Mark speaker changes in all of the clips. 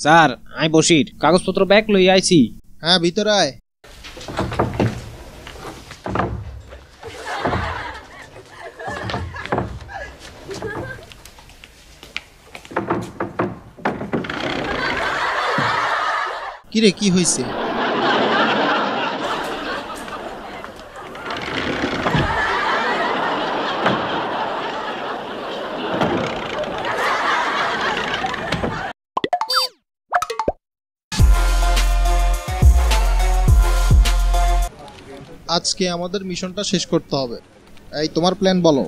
Speaker 1: Sir I Basir কাগজপত্র bag লই আইছি।
Speaker 2: হ্যাঁ ভিতরে আয়। কিরে কি হয়েছে? আজকে আমাদের মিশনটা শেষ করতে হবে। এই তোমার প্ল্যান বলো।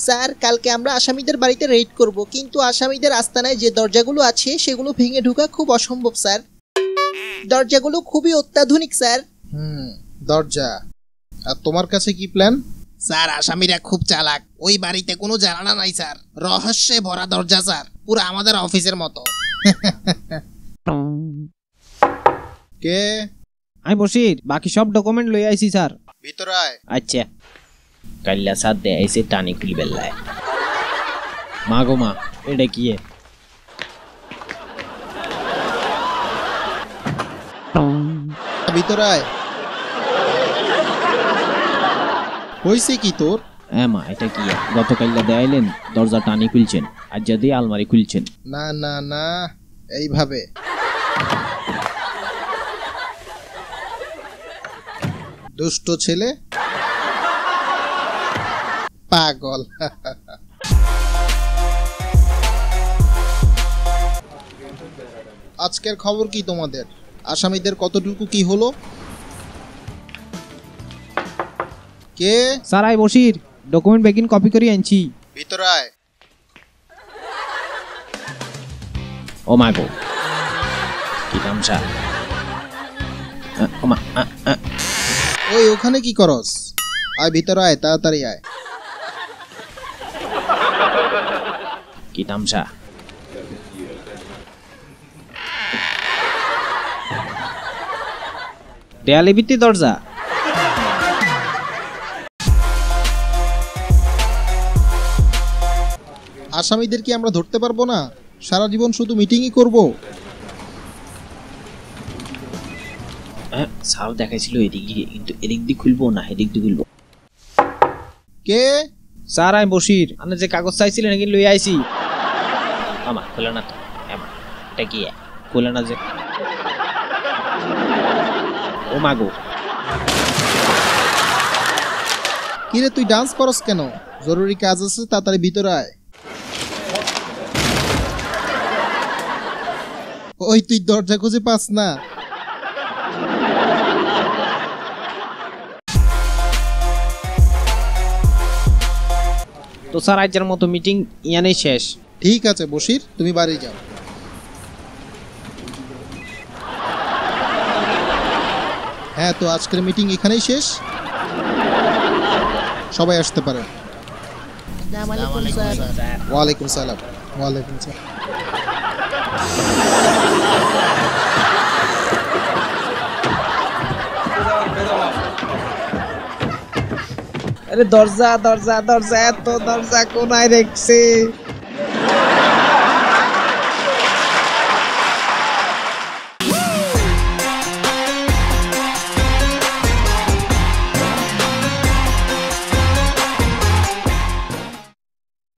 Speaker 3: স্যার কালকে আমরা আসামিদের বাড়িতে রেড করব, কিন্তু আসামিদের আস্তানায় যে দরজাগুলো আছে সেগুলো ভেঙে ঢোকা খুব অসম্ভব স্যার। দরজাগুলো খুবই অত্যাধুনিক স্যার।
Speaker 2: দরজা। আর তোমার কাছে কি প্ল্যান?
Speaker 4: স্যার আসামিরা খুব চালাক, ওই বাড়িতে কোনো জানালা নাই স্যার, রহস্যে ভরা দরজা স্যার, পুরো আমাদের অফিসের মতো।
Speaker 2: কে?
Speaker 1: আই বসির বাকি সব ডকুমেন্ট লই আইছি স্যার।
Speaker 2: ভিতরে আয়।
Speaker 1: আচ্ছা কাল্লা সাথ দে এসে টানি খুলি বেল্লায়। মা গো মা এটা কি?
Speaker 2: ভিতরে আয়। হইছে কি তোর?
Speaker 1: হ্যাঁ মা এটা কি? গতকাল্লা দেয়াইলেন দরজা টানি খুলছেন, আজ যদি আলমারি খুলছেন।
Speaker 2: না না না, এইভাবে। দুষ্ট ছেলে, পাগল। আজকের খবর কি তোমাদের? আসামিদের কতটুকু কি হলো? কে?
Speaker 1: স্যার আই বসির ডকুমেন্ট বেকিং কপি করে আনছি।
Speaker 2: ভিতরে আয়।
Speaker 1: ও মা গো কি তামসা! ও মা
Speaker 2: ওই ওখানে কি করস? আয় ভিতরে আয়, তাড়াতাড়ি আয়।
Speaker 1: কি তামসা! দেয়ালে ভিত্তি দরজা।
Speaker 2: আসামিদের কি আমরা ধরতে পারবো না? সারা জীবন শুধু মিটিংই করব।
Speaker 1: স্যার দেখাইছিল এদিক দিয়ে, কিন্তু এদিক দিয়ে খুলবো না এদিক দিয়ে খুলবো।
Speaker 2: কে?
Speaker 1: স্যার আমি বসির, আপনি যে কাগজ চাইছিলেন নাকি লই আইছি। আমা খোলে না তো। এটা কি? খোলে না যে। ও মা গো!
Speaker 2: কিরে তুই ডান্স করস কেন? জরুরি কাজ আছে, তাড়াতাড়ি ভিতরে আয়। ওই তুই দরজা খুঁজে পাস না?
Speaker 1: তো স্যার আজকের মতো মিটিং ইয়ানেই শেষ।
Speaker 2: ঠিক আছে বসির, তুমি বাড়ি যাও। হ্যাঁ, তো আজকের মিটিং এখানেই শেষ। সবাই আসতে পারেন। ওয়ালাইকুম সালাম। ওয়ালাইকুম সালাম।
Speaker 1: আরে দরজা দরজা দরজা, এত দরজা কোনায় রেখছে?